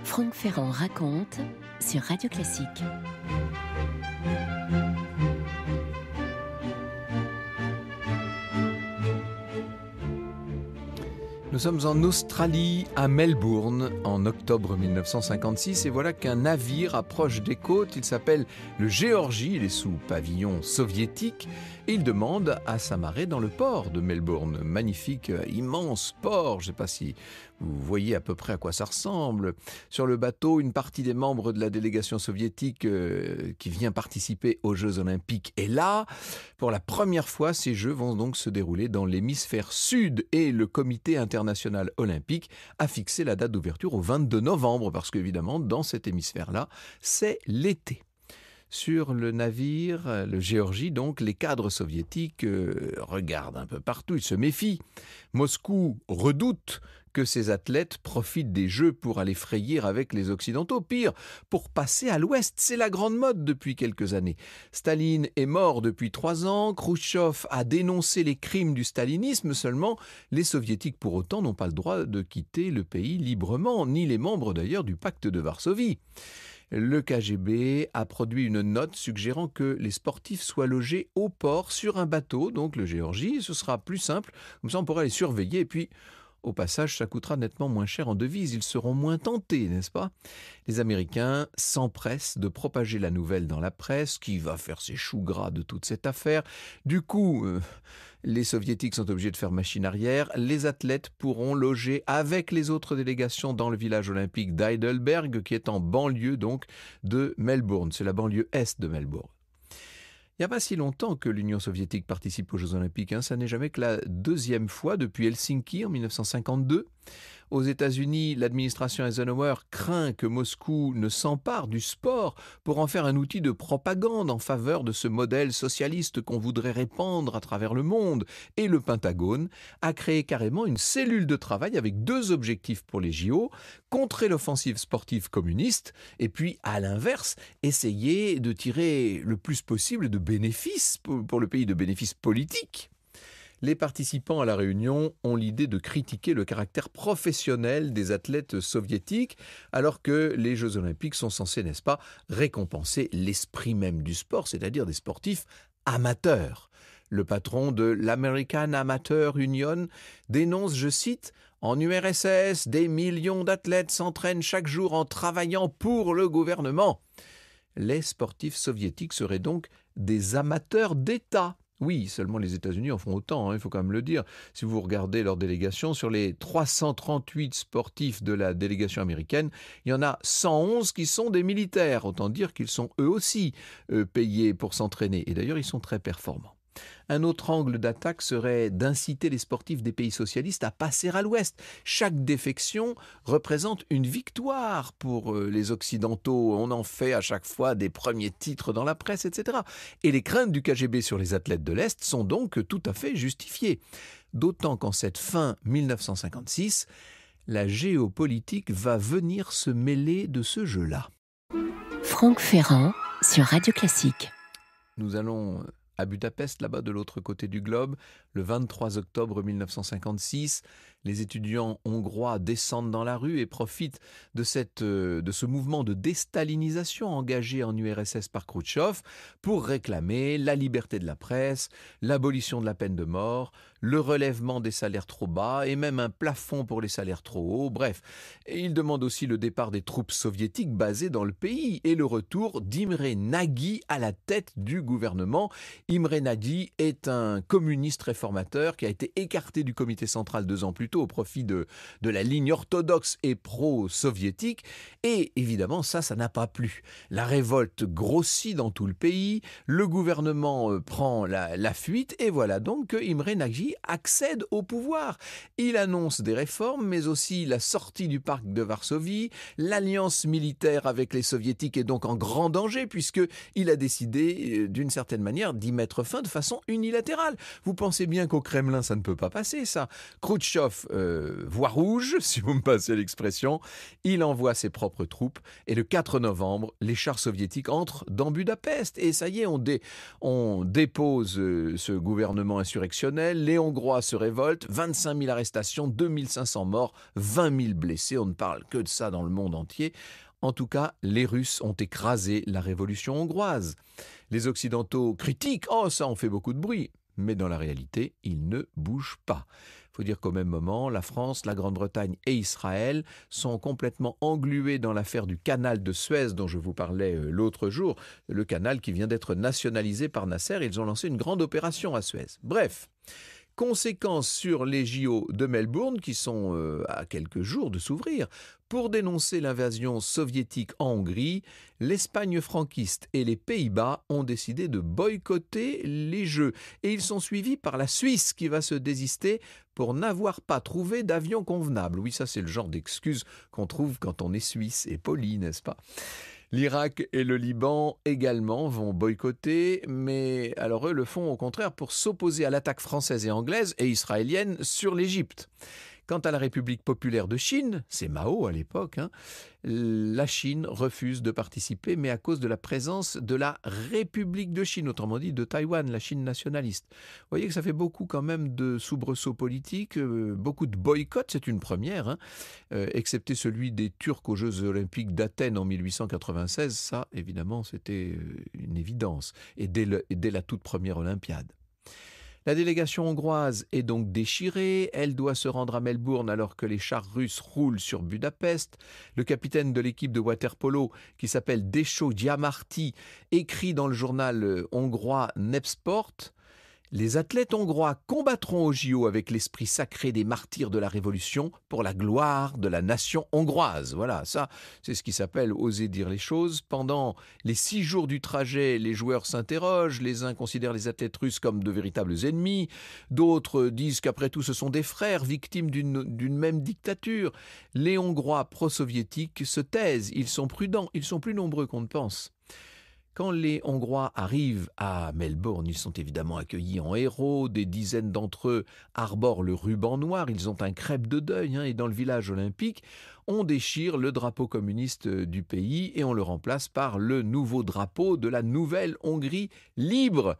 Franck Ferrand raconte sur Radio Classique. Nous sommes en Australie, à Melbourne, en octobre 1956, et voilà qu'un navire approche des côtes. Il s'appelle le Géorgie, il est sous pavillon soviétique, et il demande à s'amarrer dans le port de Melbourne. Magnifique, immense port, je ne sais pas si vous voyez à peu près à quoi ça ressemble. Sur le bateau, une partie des membres de la délégation soviétique qui vient participer aux Jeux Olympiques est là. Pour la première fois, ces Jeux vont donc se dérouler dans l'hémisphère sud, et le comité international olympique a fixé la date d'ouverture au 22 novembre, parce qu'évidemment, dans cet hémisphère-là, c'est l'été. Sur le navire, le Géorgie, donc, les cadres soviétiques regardent un peu partout, ils se méfient. Moscou redoute que ces athlètes profitent des Jeux pour aller frayer avec les Occidentaux. Pire, pour passer à l'Ouest, c'est la grande mode depuis quelques années. Staline est mort depuis 3 ans, Khrouchtchev a dénoncé les crimes du stalinisme, seulement les Soviétiques pour autant n'ont pas le droit de quitter le pays librement, ni les membres d'ailleurs du pacte de Varsovie. Le KGB a produit une note suggérant que les sportifs soient logés au port sur un bateau, donc le Géorgie. Ce sera plus simple, comme ça on pourra les surveiller, et puis au passage ça coûtera nettement moins cher en devises, ils seront moins tentés, n'est-ce pas ? Les Américains s'empressent de propager la nouvelle dans la presse, qui va faire ses choux gras de toute cette affaire. Du coup, les Soviétiques sont obligés de faire machine arrière. Les athlètes pourront loger avec les autres délégations dans le village olympique d'Heidelberg, qui est en banlieue donc de Melbourne. C'est la banlieue est de Melbourne. Il n'y a pas si longtemps que l'Union soviétique participe aux Jeux olympiques. Ça n'est jamais que la 2e fois depuis Helsinki en 1952. Aux États-Unis, l'administration Eisenhower craint que Moscou ne s'empare du sport pour en faire un outil de propagande en faveur de ce modèle socialiste qu'on voudrait répandre à travers le monde. Et le Pentagone a créé carrément une cellule de travail avec 2 objectifs pour les JO: contrer l'offensive sportive communiste et puis, à l'inverse, essayer de tirer le plus possible de bénéfices pour le pays, de bénéfices politiques. Les participants à la réunion ont l'idée de critiquer le caractère professionnel des athlètes soviétiques, alors que les Jeux Olympiques sont censés, n'est-ce pas, récompenser l'esprit même du sport, c'est-à-dire des sportifs amateurs. Le patron de l'American Amateur Union dénonce, je cite, « En URSS, des millions d'athlètes s'entraînent chaque jour en travaillant pour le gouvernement. » Les sportifs soviétiques seraient donc des amateurs d'État. Oui, seulement les États-Unis en font autant, il faut quand même le dire. Si vous regardez leur délégation, sur les 338 sportifs de la délégation américaine, il y en a 111 qui sont des militaires. Autant dire qu'ils sont eux aussi payés pour s'entraîner. Et d'ailleurs, ils sont très performants. Un autre angle d'attaque serait d'inciter les sportifs des pays socialistes à passer à l'Ouest. Chaque défection représente une victoire pour les Occidentaux. On en fait à chaque fois des premiers titres dans la presse, etc. Et les craintes du KGB sur les athlètes de l'Est sont donc tout à fait justifiées. D'autant qu'en cette fin 1956, la géopolitique va venir se mêler de ce jeu-là. Franck Ferrand sur Radio Classique. Nous allons à Budapest, là-bas de l'autre côté du globe, le 23 octobre 1956, les étudiants hongrois descendent dans la rue et profitent de ce mouvement de déstalinisation engagé en URSS par Khrouchtchev pour réclamer la liberté de la presse, l'abolition de la peine de mort, le relèvement des salaires trop bas et même un plafond pour les salaires trop hauts. Bref, et ils demandent aussi le départ des troupes soviétiques basées dans le pays et le retour d'Imre Nagy à la tête du gouvernement. Imre Nagy est un communiste réformateur qui a été écarté du comité central 2 ans plus tôt au profit de la ligne orthodoxe et pro-soviétique. Et évidemment, ça n'a pas plu. La révolte grossit dans tout le pays, le gouvernement prend la fuite et voilà donc que Imre Nagy accède au pouvoir. Il annonce des réformes, mais aussi la sortie du pacte de Varsovie. L'alliance militaire avec les soviétiques est donc en grand danger puisqu'il a décidé d'une certaine manière d'y mettre fin de façon unilatérale. Vous pensez bien qu'au Kremlin, ça ne peut pas passer, ça. Khrouchtchev voit rouge, si vous me passez l'expression. Il envoie ses propres troupes et le 4 novembre, les chars soviétiques entrent dans Budapest. Et ça y est, on dépose ce gouvernement insurrectionnel. Les Hongrois se révoltent, 25 000 arrestations, 2500 morts, 20 000 blessés. On ne parle que de ça dans le monde entier. En tout cas, les Russes ont écrasé la révolution hongroise. Les Occidentaux critiquent « Oh, ça en fait beaucoup de bruit !» Mais dans la réalité, ils ne bougent pas. Il faut dire qu'au même moment, la France, la Grande-Bretagne et Israël sont complètement englués dans l'affaire du canal de Suez dont je vous parlais l'autre jour. Le canal qui vient d'être nationalisé par Nasser. Ils ont lancé une grande opération à Suez. Bref. Conséquences sur les JO de Melbourne qui sont à quelques jours de s'ouvrir. Pour dénoncer l'invasion soviétique en Hongrie, l'Espagne franquiste et les Pays-Bas ont décidé de boycotter les Jeux. Et ils sont suivis par la Suisse qui va se désister pour n'avoir pas trouvé d'avion convenable. Oui, ça c'est le genre d'excuse qu'on trouve quand on est suisse et poli, n'est-ce pas ? L'Irak et le Liban également vont boycotter, mais alors eux le font au contraire pour s'opposer à l'attaque française et anglaise et israélienne sur l'Égypte. Quant à la République populaire de Chine, c'est Mao à l'époque, la Chine refuse de participer, mais à cause de la présence de la République de Chine, autrement dit de Taïwan, la Chine nationaliste. Vous voyez que ça fait beaucoup quand même de soubresauts politiques, beaucoup de boycotts, c'est une première, excepté celui des Turcs aux Jeux Olympiques d'Athènes en 1896, ça évidemment c'était une évidence, et dès la toute première Olympiade. La délégation hongroise est donc déchirée, elle doit se rendre à Melbourne alors que les chars russes roulent sur Budapest. Le capitaine de l'équipe de water-polo, qui s'appelle Décho Diamarty, écrit dans le journal hongrois Népsport: les athlètes hongrois combattront au JO avec l'esprit sacré des martyrs de la Révolution pour la gloire de la nation hongroise. Voilà, ça, c'est ce qui s'appelle oser dire les choses. Pendant les 6 jours du trajet, les joueurs s'interrogent. Les uns considèrent les athlètes russes comme de véritables ennemis. D'autres disent qu'après tout, ce sont des frères victimes d'une même dictature. Les Hongrois pro-soviétiques se taisent. Ils sont prudents. Ils sont plus nombreux qu'on ne pense. Quand les Hongrois arrivent à Melbourne, ils sont évidemment accueillis en héros. Des dizaines d'entre eux arborent le ruban noir. Ils ont un crêpe de deuil. Et dans le village olympique, on déchire le drapeau communiste du pays et on le remplace par le nouveau drapeau de la nouvelle Hongrie libre.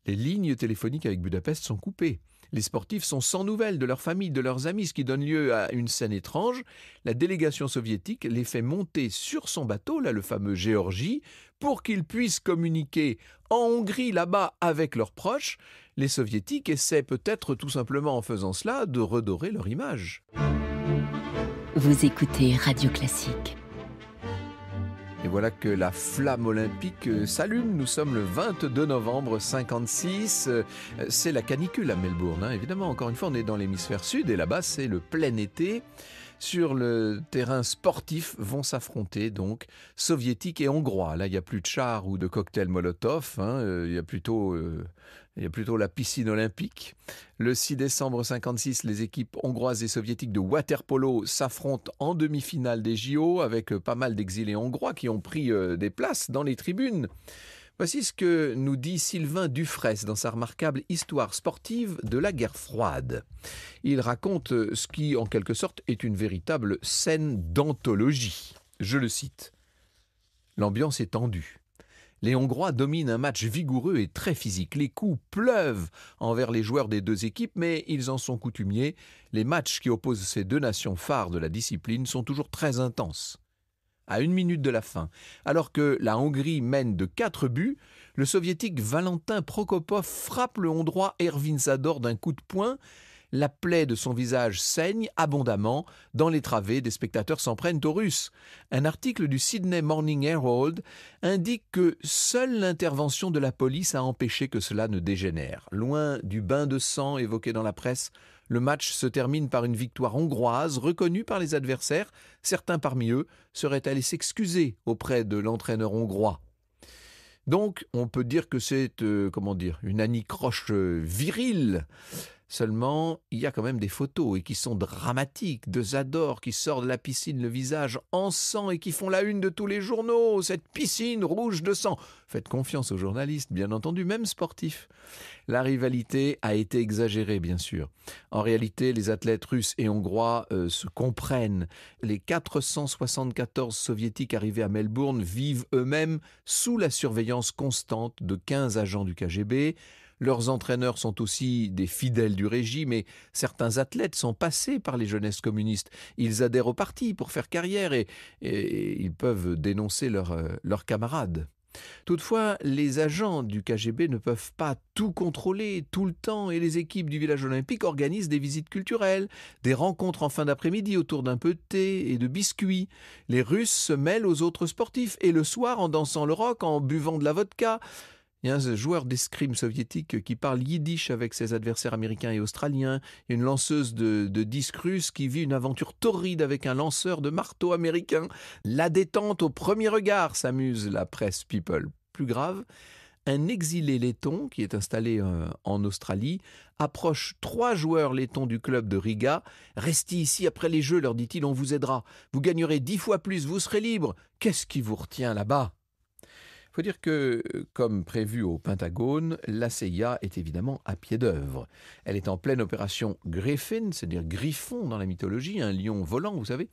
Les lignes téléphoniques avec Budapest sont coupées. Les sportifs sont sans nouvelles de leur famille, de leurs amis, ce qui donne lieu à une scène étrange. La délégation soviétique les fait monter sur son bateau, là, le fameux Géorgie, pour qu'ils puissent communiquer en Hongrie, là-bas, avec leurs proches. Les soviétiques essaient peut-être tout simplement en faisant cela de redorer leur image. Vous écoutez Radio Classique. Et voilà que la flamme olympique s'allume. Nous sommes le 22 novembre 56. C'est la canicule à Melbourne, évidemment. Encore une fois, on est dans l'hémisphère sud et là-bas, c'est le plein été. Sur le terrain sportif vont s'affronter donc soviétiques et hongrois. Là, il n'y a plus de chars ou de cocktails Molotov. Il y a plutôt la piscine olympique. Le 6 décembre 56, les équipes hongroises et soviétiques de water-polo s'affrontent en demi-finale des JO avec pas mal d'exilés hongrois qui ont pris des places dans les tribunes. Voici ce que nous dit Sylvain Dufraisse dans sa remarquable Histoire sportive de la guerre froide. Il raconte ce qui, en quelque sorte, est une véritable scène d'anthologie. Je le cite. L'ambiance est tendue. Les Hongrois dominent un match vigoureux et très physique. Les coups pleuvent envers les joueurs des deux équipes, mais ils en sont coutumiers. Les matchs qui opposent ces deux nations phares de la discipline sont toujours très intenses. À 1 minute de la fin, alors que la Hongrie mène de 4 buts, le soviétique Valentin Prokopov frappe le Hongrois Ervin Zador d'un coup de poing. La plaie de son visage saigne abondamment. Dans les travées, des spectateurs s'en prennent aux Russes. Un article du Sydney Morning Herald indique que seule l'intervention de la police a empêché que cela ne dégénère. Loin du bain de sang évoqué dans la presse, le match se termine par une victoire hongroise reconnue par les adversaires. Certains parmi eux seraient allés s'excuser auprès de l'entraîneur hongrois. Donc, on peut dire que c'est une anicroche virile. Seulement, il y a quand même des photos et qui sont dramatiques, de Zador qui sort de la piscine le visage en sang et qui font la une de tous les journaux. Cette piscine rouge de sang. Faites confiance aux journalistes, bien entendu, même sportifs. La rivalité a été exagérée, bien sûr. En réalité, les athlètes russes et hongrois se comprennent. Les 474 soviétiques arrivés à Melbourne vivent eux-mêmes sous la surveillance constante de 15 agents du KGB. Leurs entraîneurs sont aussi des fidèles du régime et certains athlètes sont passés par les jeunesses communistes. Ils adhèrent au parti pour faire carrière et ils peuvent dénoncer leurs camarades. Toutefois, les agents du KGB ne peuvent pas tout contrôler tout le temps et les équipes du village olympique organisent des visites culturelles, des rencontres en fin d'après-midi autour d'un peu de thé et de biscuits. Les Russes se mêlent aux autres sportifs et le soir en dansant le rock, en buvant de la vodka. Il y a un joueur d'escrime soviétique qui parle yiddish avec ses adversaires américains et australiens. Il y a une lanceuse de disques russe qui vit une aventure torride avec un lanceur de marteau américain. La détente au premier regard, s'amuse la presse people. Plus grave, un exilé letton qui est installé en Australie approche 3 joueurs lettons du club de Riga. « Restez ici après les Jeux, leur dit-il, on vous aidera. Vous gagnerez 10 fois plus, vous serez libre. Qu'est-ce qui vous retient là-bas ?» Il faut dire que, comme prévu au Pentagone, la CIA est évidemment à pied d'œuvre. Elle est en pleine opération Griffin, c'est-à-dire griffon dans la mythologie, un lion volant, vous savez.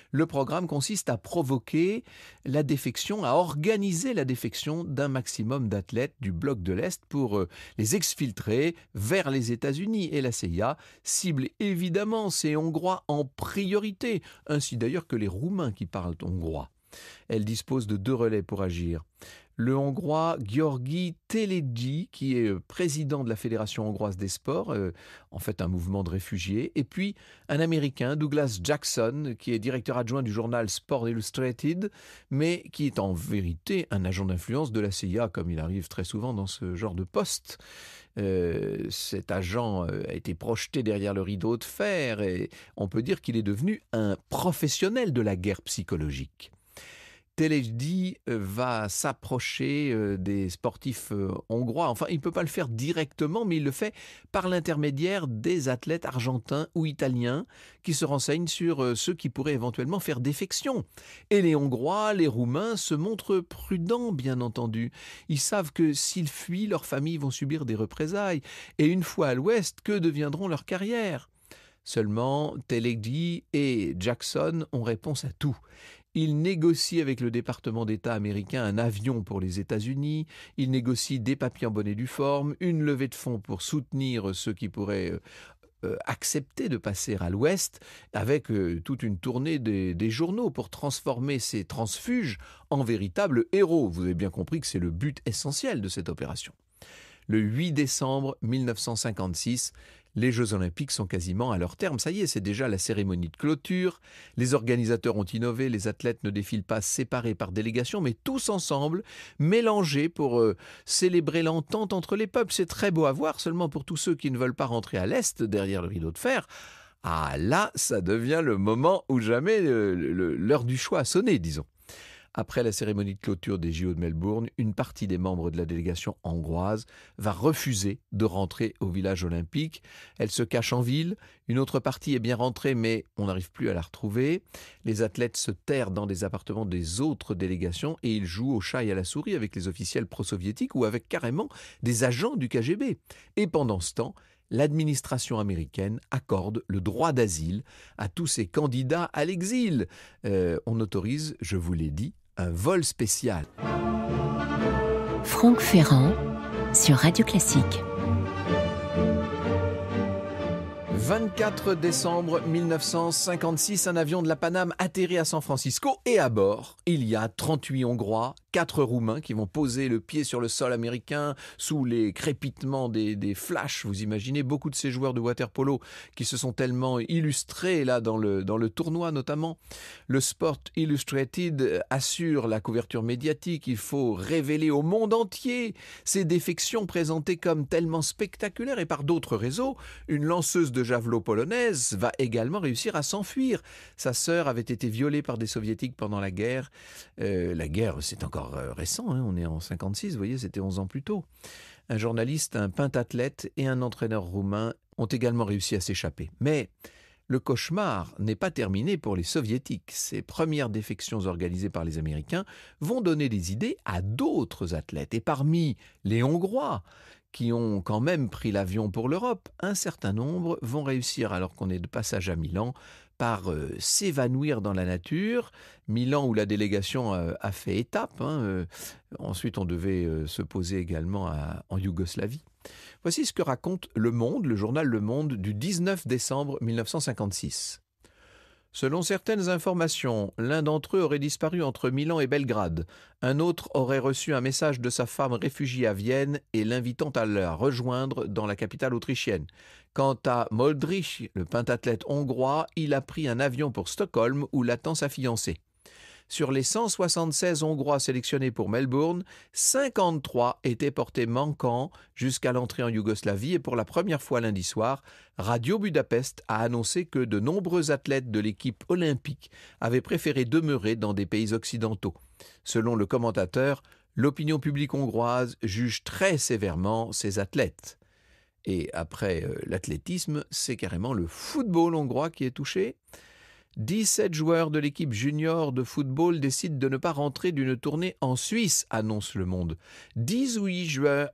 Le programme consiste à provoquer la défection, à organiser la défection d'un maximum d'athlètes du bloc de l'Est pour les exfiltrer vers les États-Unis. Et la CIA cible évidemment ces Hongrois en priorité, ainsi d'ailleurs que les Roumains qui parlent hongrois. Elle dispose de 2 relais pour agir. Le Hongrois György Telegyi, qui est président de la Fédération hongroise des sports, en fait un mouvement de réfugiés, et puis un Américain, Douglas Jackson, qui est directeur adjoint du journal Sport Illustrated, mais qui est en vérité un agent d'influence de la CIA, comme il arrive très souvent dans ce genre de poste. Cet agent a été projeté derrière le rideau de fer et on peut dire qu'il est devenu un professionnel de la guerre psychologique. Telegyi va s'approcher des sportifs hongrois. Enfin, il ne peut pas le faire directement, mais il le fait par l'intermédiaire des athlètes argentins ou italiens qui se renseignent sur ceux qui pourraient éventuellement faire défection. Et les Hongrois, les Roumains se montrent prudents, bien entendu. Ils savent que s'ils fuient, leurs familles vont subir des représailles. Et une fois à l'ouest, que deviendront leurs carrières ? Seulement, Telegyi et Jackson ont réponse à tout. Ils négocient avec le département d'État américain un avion pour les États-Unis, ils négocient des papiers en bonne et due forme, une levée de fonds pour soutenir ceux qui pourraient accepter de passer à l'Ouest, avec toute une tournée des journaux pour transformer ces transfuges en véritables héros. Vous avez bien compris que c'est le but essentiel de cette opération. Le 8 décembre 1956, les Jeux Olympiques sont quasiment à leur terme. Ça y est, c'est déjà la cérémonie de clôture. Les organisateurs ont innové, les athlètes ne défilent pas séparés par délégation, mais tous ensemble, mélangés pour célébrer l'entente entre les peuples. C'est très beau à voir, seulement pour tous ceux qui ne veulent pas rentrer à l'Est, derrière le rideau de fer. Ah là, ça devient le moment où jamais l'heure du choix a sonné, disons. Après la cérémonie de clôture des JO de Melbourne, une partie des membres de la délégation hongroise va refuser de rentrer au village olympique. Elle se cache en ville. Une autre partie est bien rentrée, mais on n'arrive plus à la retrouver. Les athlètes se terrent dans des appartements des autres délégations et ils jouent au chat et à la souris avec les officiels pro-soviétiques ou avec carrément des agents du KGB. Et pendant ce temps, l'administration américaine accorde le droit d'asile à tous ces candidats à l'exil. On autorise, je vous l'ai dit, un vol spécial. Franck Ferrand sur Radio Classique. 24 décembre 1956, un avion de la Paname atterrit à San Francisco et à bord, il y a 38 Hongrois, 4 Roumains qui vont poser le pied sur le sol américain sous les crépitements des flashs. Vous imaginez beaucoup de ces joueurs de water-polo qui se sont tellement illustrés là dans le tournoi notamment. Le Sport Illustrated assure la couverture médiatique. Il faut révéler au monde entier ces défections présentées comme tellement spectaculaires et par d'autres réseaux. Une lanceuse de javelot polonaise va également réussir à s'enfuir. Sa sœur avait été violée par des soviétiques pendant la guerre. La guerre, c'est encore récent, on est en 56, vous voyez, c'était 11 ans plus tôt. Un journaliste, un pentathlète et un entraîneur roumain ont également réussi à s'échapper. Mais le cauchemar n'est pas terminé pour les Soviétiques. Ces premières défections organisées par les Américains vont donner des idées à d'autres athlètes. Et parmi les Hongrois, qui ont quand même pris l'avion pour l'Europe, un certain nombre vont réussir, alors qu'on est de passage à Milan, par s'évanouir dans la nature. Milan où la délégation a fait étape. Ensuite, on devait se poser également en Yougoslavie. Voici ce que raconte Le Monde, le journal Le Monde du 19 décembre 1956. Selon certaines informations, l'un d'entre eux aurait disparu entre Milan et Belgrade. Un autre aurait reçu un message de sa femme réfugiée à Vienne et l'invitant à la rejoindre dans la capitale autrichienne. Quant à Moldrich, le pentathlète hongrois, il a pris un avion pour Stockholm où l'attend sa fiancée. Sur les 176 Hongrois sélectionnés pour Melbourne, 53 étaient portés manquants jusqu'à l'entrée en Yougoslavie et pour la première fois lundi soir, Radio Budapest a annoncé que de nombreux athlètes de l'équipe olympique avaient préféré demeurer dans des pays occidentaux. Selon le commentateur, l'opinion publique hongroise juge très sévèrement ces athlètes. Et après l'athlétisme, c'est carrément le football hongrois qui est touché. 17 joueurs de l'équipe junior de football décident de ne pas rentrer d'une tournée en Suisse, annonce Le Monde. 18 joueurs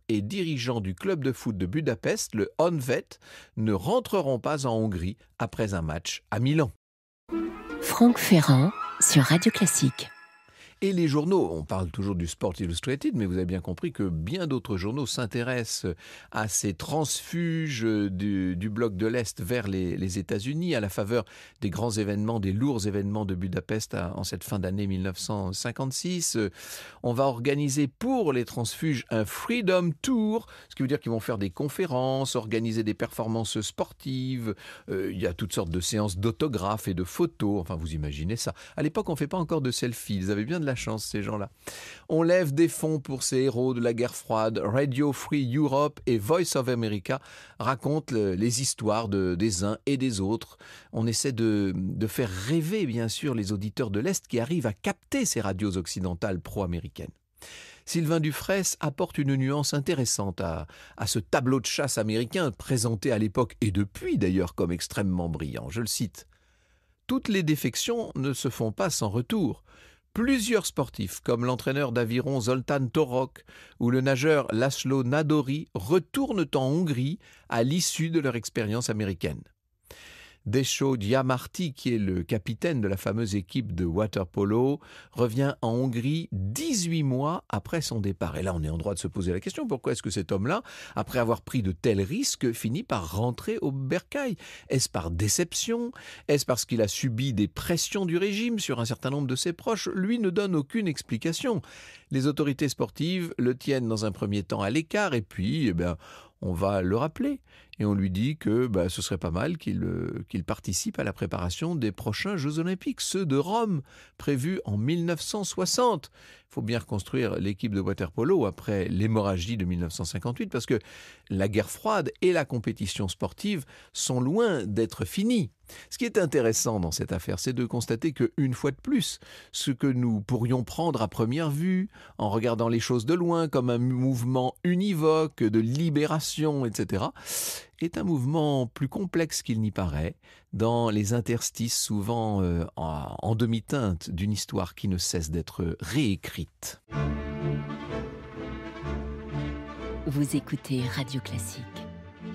et dirigeants du club de foot de Budapest, le Honvéd, ne rentreront pas en Hongrie après un match à Milan. Franck Ferrand sur Radio Classique. Et les journaux, on parle toujours du Sport Illustrated, mais vous avez bien compris que bien d'autres journaux s'intéressent à ces transfuges du bloc de l'Est vers les États-Unis, à la faveur des grands événements, des lourds événements de Budapest en cette fin d'année 1956. On va organiser pour les transfuges un Freedom Tour, ce qui veut dire qu'ils vont faire des conférences, organiser des performances sportives. Il y a toutes sortes de séances d'autographes et de photos. Enfin, vous imaginez ça. À l'époque, on ne fait pas encore de selfies. Ils avaient bien de la chance, ces gens-là. On lève des fonds pour ces héros de la guerre froide. Radio Free Europe et Voice of America racontent les histoires des uns et des autres. On essaie de faire rêver, bien sûr, les auditeurs de l'Est qui arrivent à capter ces radios occidentales pro-américaines. Sylvain Dufraisse apporte une nuance intéressante à ce tableau de chasse américain présenté à l'époque et depuis d'ailleurs comme extrêmement brillant. Je le cite. « Toutes les défections ne se font pas sans retour. Plusieurs sportifs, comme l'entraîneur d'aviron Zoltán Torok ou le nageur László Nadori, retournent en Hongrie à l'issue de leur expérience américaine. Décio Diamarty, qui est le capitaine de la fameuse équipe de water-polo, revient en Hongrie 18 mois après son départ. Et là, on est en droit de se poser la question, pourquoi est-ce que cet homme-là, après avoir pris de tels risques, finit par rentrer au bercail ? Est-ce par déception ? Est-ce parce qu'il a subi des pressions du régime sur un certain nombre de ses proches ? Lui ne donne aucune explication. Les autorités sportives le tiennent dans un premier temps à l'écart et puis, on va le rappeler et on lui dit que ce serait pas mal qu'il participe à la préparation des prochains Jeux Olympiques, ceux de Rome, prévus en 1960. Il faut bien reconstruire l'équipe de water-polo après l'hémorragie de 1958 parce que la guerre froide et la compétition sportive sont loin d'être finies. Ce qui est intéressant dans cette affaire, c'est de constater qu'une fois de plus, ce que nous pourrions prendre à première vue, en regardant les choses de loin comme un mouvement univoque de libération, etc., est un mouvement plus complexe qu'il n'y paraît, dans les interstices souvent en demi-teinte d'une histoire qui ne cesse d'être réécrite. Vous écoutez Radio Classique.